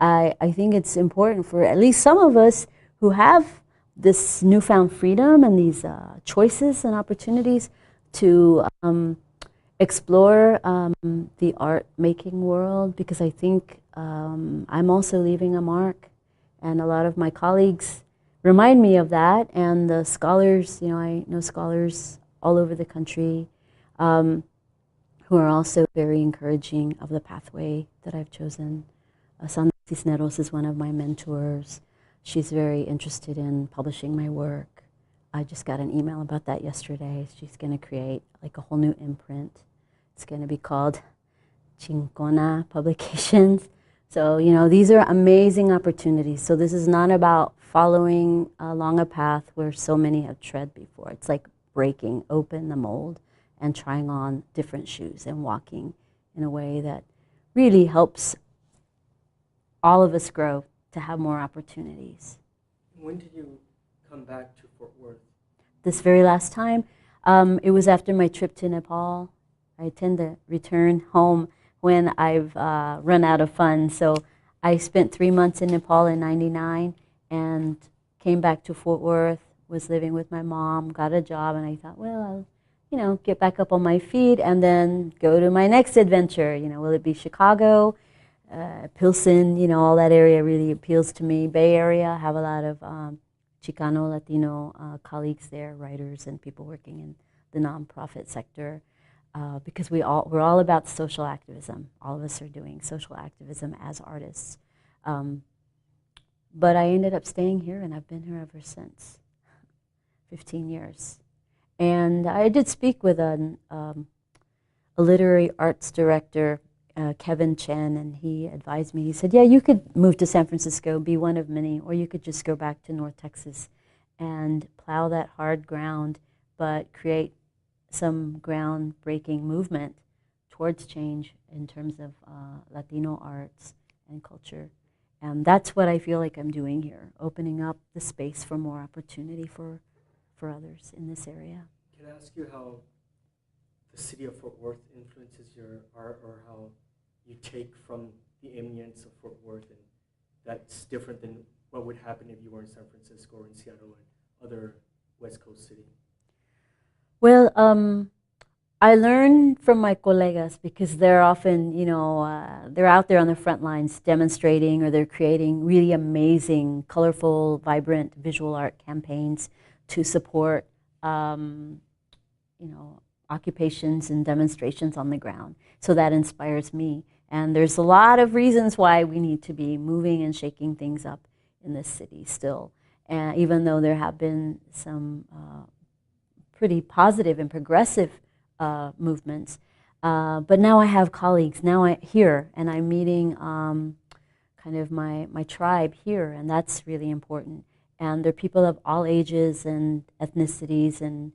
I think it's important for at least some of us who have this newfound freedom and these choices and opportunities to explore the art making world, because I think I'm also leaving a mark, and a lot of my colleagues remind me of that, and the scholars, I know scholars all over the country who are also very encouraging of the pathway that I've chosen. Sandra Cisneros is one of my mentors. She's very interested in publishing my work. I just got an email about that yesterday. She's going to create like a whole new imprint. It's going to be called Chincona Publications. So, these are amazing opportunities. So this is not about following along a path where so many have tread before. It's like breaking open the mold and trying on different shoes and walking in a way that really helps all of us grow to have more opportunities. When did you come back to Fort Worth? This very last time, it was after my trip to Nepal. I tend to return home when I've run out of funds. So I spent 3 months in Nepal in '99 and came back to Fort Worth, was living with my mom, got a job, and I thought, well, I'll get back up on my feet and then go to my next adventure. Will it be Chicago? Pilsen, all that area really appeals to me. Bay Area, I have a lot of Chicano, Latino colleagues there, writers and people working in the nonprofit sector, because we're all about social activism. All of us are doing social activism as artists. But I ended up staying here, and I've been here ever since, 15 years. And I did speak with a literary arts director, Kevin Chen, and he advised me. He said, yeah, you could move to San Francisco, be one of many, or you could just go back to North Texas and plow that hard ground, but create some groundbreaking movement towards change in terms of Latino arts and culture. And that's what I feel like I'm doing here, opening up the space for more opportunity for others in this area. Can I ask you how the city of Fort Worth influences your art, or how you take from the ambience of Fort Worth, and that's different than what would happen if you were in San Francisco or in Seattle and other West Coast city? Well, I learn from my colegas because they're often, they're out there on the front lines demonstrating, or they're creating really amazing, colorful, vibrant visual art campaigns to support, occupations and demonstrations on the ground. So that inspires me. And there's a lot of reasons why we need to be moving and shaking things up in this city still. And even though there have been some pretty positive and progressive movements, but now I have colleagues now here, and I'm meeting kind of my tribe here, and that's really important. And they're people of all ages and ethnicities and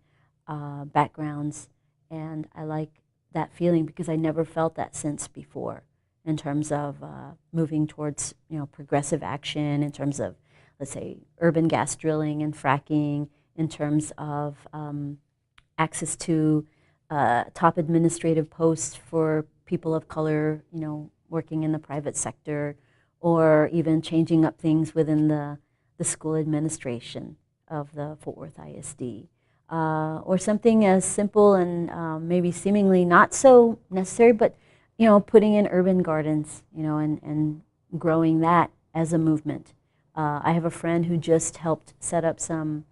backgrounds, and I like that feeling because I never felt that sense before in terms of moving towards progressive action, in terms of, let's say, urban gas drilling and fracking, in terms of access to top administrative posts for people of color, working in the private sector, or even changing up things within the school administration of the Fort Worth ISD. Or something as simple and maybe seemingly not so necessary, but putting in urban gardens, and growing that as a movement. I have a friend who just helped set up some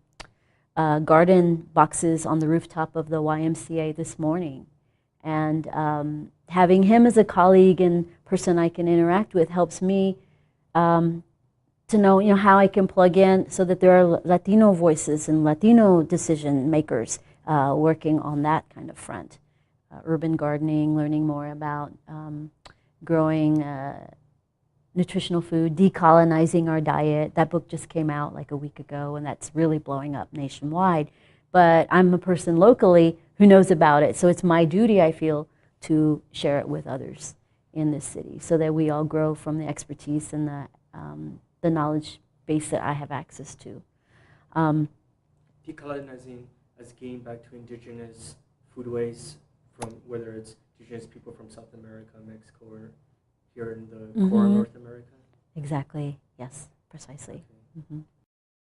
garden boxes on the rooftop of the YMCA this morning, and having him as a colleague and person I can interact with helps me to know, how I can plug in so that there are Latino voices and Latino decision makers working on that kind of front. Urban gardening, learning more about growing nutritional food, decolonizing our diet. That book just came out like a week ago, and that's really blowing up nationwide. But I'm a person locally who knows about it, so it's my duty, I feel, to share it with others in this city so that we all grow from the expertise and the knowledge base that I have access to. Decolonizing as getting back to indigenous foodways, from whether it's indigenous people from South America, Mexico, or here in the core North America? Exactly. Yes, precisely. Okay. Hmm